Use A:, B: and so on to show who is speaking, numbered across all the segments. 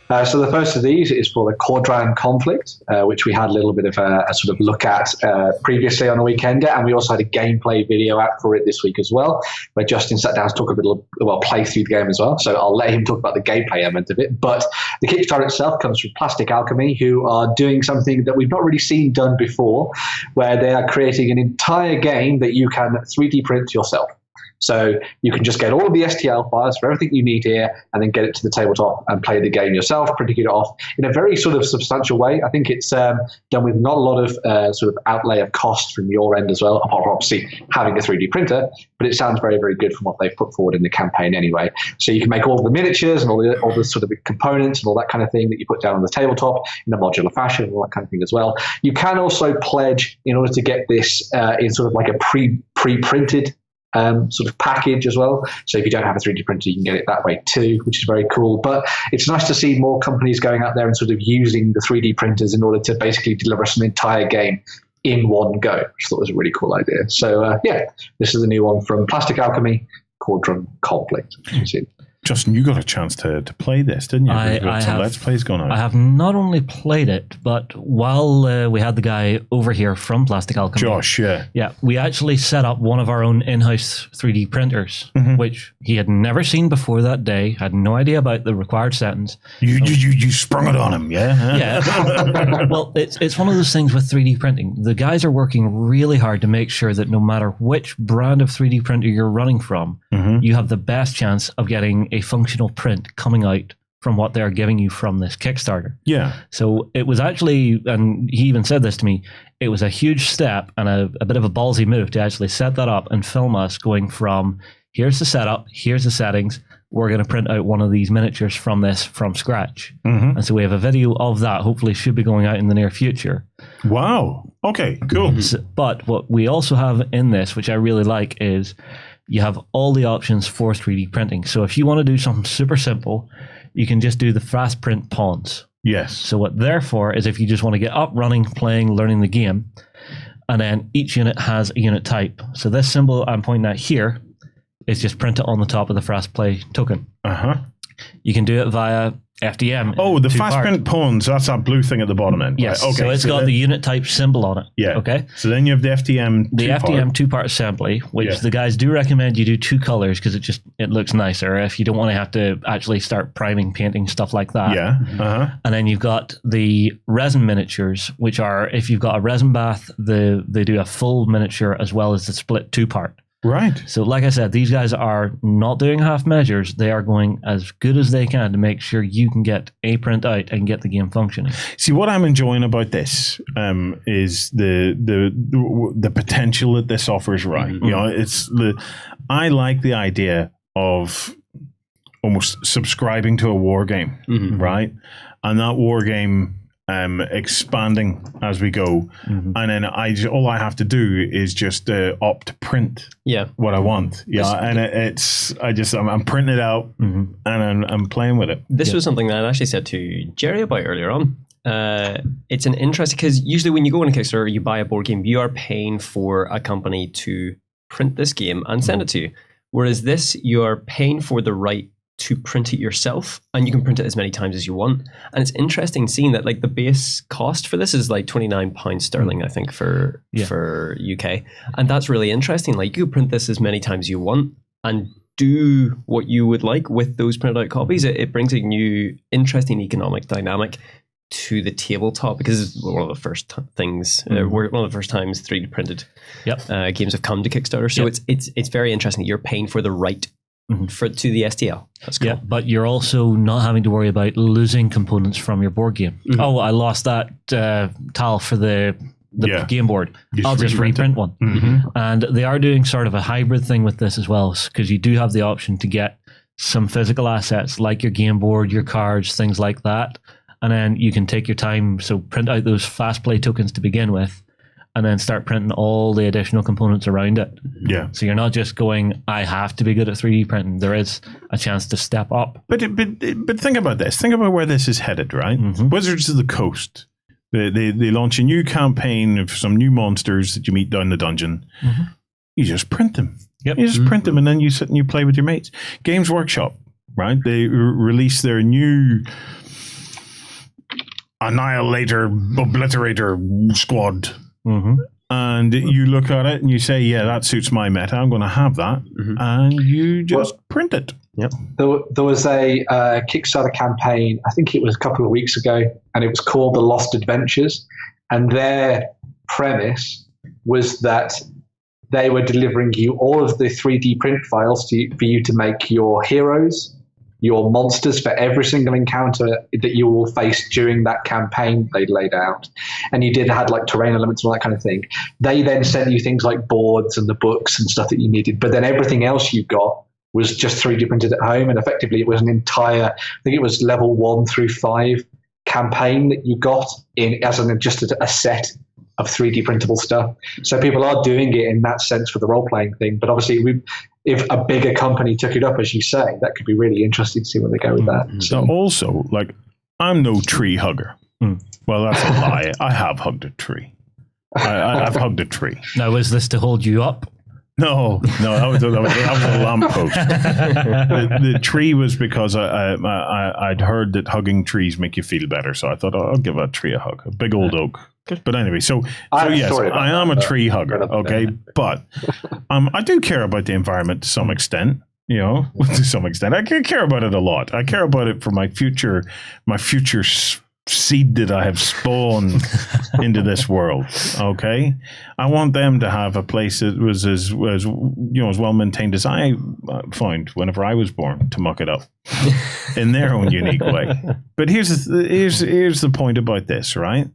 A: So the first of these is for the Kordran conflict, which we had a little bit of a sort of look at previously on the weekend, and we also had a gameplay video out for it this week as well, where Justin sat down to talk a bit, play through the game as well. So I'll let him talk about the gameplay element of it. But the Kickstarter itself comes from Plastic Alchemy, who are doing something that we've not really seen done before, where they are creating an entire game that you can 3D print yourself. So you can just get all of the STL files for everything you need here and then get it to the tabletop and play the game yourself, printing it off in a very sort of substantial way. I think it's done with not a lot of sort of outlay of cost from your end as well, apart from obviously having a 3D printer, but it sounds very, very good from what they've put forward in the campaign anyway. So you can make all the miniatures and all the sort of components and all that kind of thing that you put down on the tabletop in a modular fashion and all that kind of thing as well. You can also pledge in order to get this in sort of like a pre-printed sort of package as well. So if you don't have a 3D printer, you can get it that way too, which is very cool. But it's nice to see more companies going out there and sort of using the 3D printers in order to basically deliver some entire game in one go, which I thought was a really cool idea. So this is a new one from Plastic Alchemy, Kordran Conflict.
B: Justin, you got a chance to play this, didn't you?
C: I have.
B: Let's Plays going on.
C: I have not only played it, but while we had the guy over here from Plastic Alchemy,
B: Josh,
C: yeah, we actually set up one of our own in-house 3D printers, which he had never seen before that day. Had no idea about the required settings.
B: You sprung it on him, yeah?
C: Yeah. Well, it's one of those things with 3D printing. The guys are working really hard to make sure that no matter which brand of 3D printer you're running from, you have the best chance of getting a functional print coming out from what they're giving you from this Kickstarter.
B: Yeah.
C: So it was actually, and he even said this to me, it was a huge step and a bit of a ballsy move to actually set that up and film us going from, here's the setup, here's the settings, we're going to print out one of these miniatures from this from scratch. And so we have a video of that, hopefully should be going out in the near future.
B: Wow. Okay, cool.
C: But what we also have in this, which I really like, is you have all the options for 3D printing. So if you want to do something super simple, you can just do the fast print pawns.
B: Yes.
C: So what they're for is if you just want to get up, running, playing, learning the game, and then each unit has a unit type. So this symbol I'm pointing at here is just printed on the top of the fast play token. You can do it via FDM.
B: Oh, the fast print pawns, that's that blue thing at the bottom end.
C: Yes,
B: right. Okay.
C: So it's got the unit type symbol on it.
B: Yeah.
C: Okay.
B: So then you have the FDM
C: FDM two-part assembly, which the guys do recommend you do two colors because it looks nicer if you don't want to have to actually start priming, painting, stuff like that.
B: Yeah.
C: And then you've got the resin miniatures, which are, if you've got a resin bath, they do a full miniature as well as the split two-part.
B: Right.
C: So like I said, these guys are not doing half measures. They are going as good as they can to make sure you can get a print out and get the game functioning.
B: See, what I'm enjoying about this is the potential that this offers, right? You know, I like the idea of almost subscribing to a war game, right? And that war game expanding as we go, and then all I have to do is just opt to print what I want. And I'm printing it out and I'm playing with it.
D: This was something that I actually said to Jerry about earlier on. It's an interesting, because usually when you go on a Kickstarter, you buy a board game, you are paying for a company to print this game and send it to you. Whereas this, you're paying for the right to print it yourself, and you can print it as many times as you want. And it's interesting seeing that, like, the base cost for this is like £29 sterling, I think, for UK. And that's really interesting. Like, you could print this as many times as you want and do what you would like with those printed out copies. It brings a new, interesting economic dynamic to the tabletop, because it's one of the first things, one of the first times 3D printed games have come to Kickstarter. So it's very interesting. You're paying for the right to the STL. That's cool.
C: Yeah, but you're also not having to worry about losing components from your board game. Oh, I lost that tile for the game board. I'll just reprint one. And they are doing sort of a hybrid thing with this as well, because you do have the option to get some physical assets like your game board, your cards, things like that. And then you can take your time, so print out those fast play tokens to begin with, and then start printing all the additional components around it.
B: Yeah.
C: So you're not just going, I have to be good at 3D printing. There is a chance to step up.
B: But think about this. Think about where this is headed, right? Wizards of the Coast. They launch a new campaign of some new monsters that you meet down the dungeon. You just print them. You just print them, and then you sit and you play with your mates. Games Workshop, right? They release their new annihilator, obliterator squad.
C: Mm-hmm.
B: And you look at it and you say, yeah, that suits my meta. I'm going to have that. Mm-hmm. And you just print it.
A: Yep. There was a Kickstarter campaign, I think it was a couple of weeks ago, and it was called The Lost Adventures. And their premise was that they were delivering you all of the 3D print files for you to make your heroes, your monsters for every single encounter that you will face during that campaign they laid out. And you had like terrain elements and all that kind of thing. They then sent you things like boards and the books and stuff that you needed. But then everything else you got was just 3D printed at home. And effectively it was an entire, I think it was level 1 through 5 campaign that you got in as just a set of 3D printable stuff. So people are doing it in that sense for the role-playing thing. But obviously, if a bigger company took it up, as you say, that could be really interesting to see where they go with that.
B: So also, like, I'm no tree hugger. Well, that's a lie. I have hugged a tree. I've hugged a tree.
C: Now, is this to hold you up?
B: No, that was a lamppost. The tree was because I'd heard that hugging trees make you feel better, so I thought I'll give a tree a hug, a big old oak. But anyway, so yes, I am a tree hugger, okay? But I do care about the environment to some extent. To some extent, I care about it a lot. I care about it for my future seed that I have spawned into this world. Okay, I want them to have a place that was as well maintained as I found whenever I was born, to muck it up in their own unique way. But here's the point about this, right?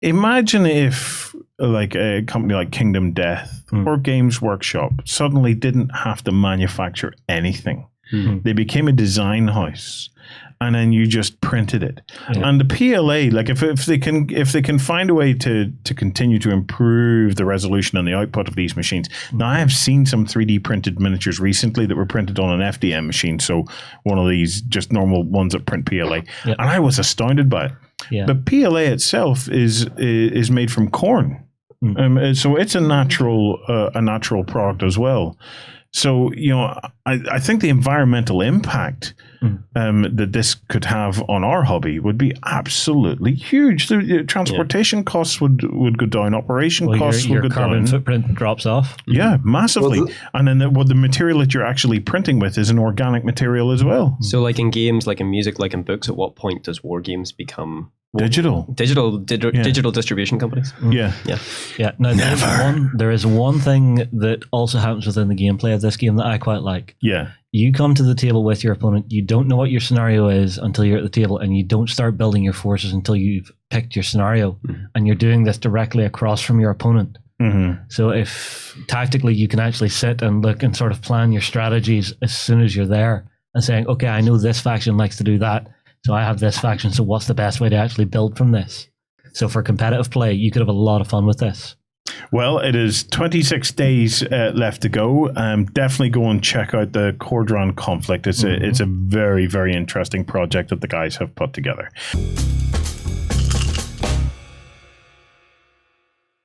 B: Imagine if like a company like Kingdom Death or Games Workshop suddenly didn't have to manufacture anything. They became a design house. And then you just printed it. Yeah. And the PLA, like if they can find a way to continue to improve the resolution and the output of these machines. Now, I have seen some 3D printed miniatures recently that were printed on an FDM machine. So one of these just normal ones that print PLA. And I was astounded by it. Yeah. But PLA itself is made from corn. So it's a natural product as well. So, I think the environmental impact that this could have on our hobby would be absolutely huge. The transportation costs would go down. Operation costs would go down. Your
C: carbon footprint drops off.
B: Yeah, massively. And then the material that you're actually printing with is an organic material as well.
D: So like in games, like in music, like in books, at what point does war games become...
B: Digital
D: distribution companies.
B: Yeah.
C: Now, there is one thing that also happens within the gameplay of this game that I quite like.
B: Yeah.
C: You come to the table with your opponent. You don't know what your scenario is until you're at the table, and you don't start building your forces until you've picked your scenario. And you're doing this directly across from your opponent. So if tactically you can actually sit and look and sort of plan your strategies as soon as you're there and saying, okay, I know this faction likes to do that. So I have this faction, so what's the best way to actually build from this? So for competitive play, you could have a lot of fun with this.
B: Well, it is 26 days left to go. Definitely go and check out the Kordran conflict. It's a very, very interesting project that the guys have put together.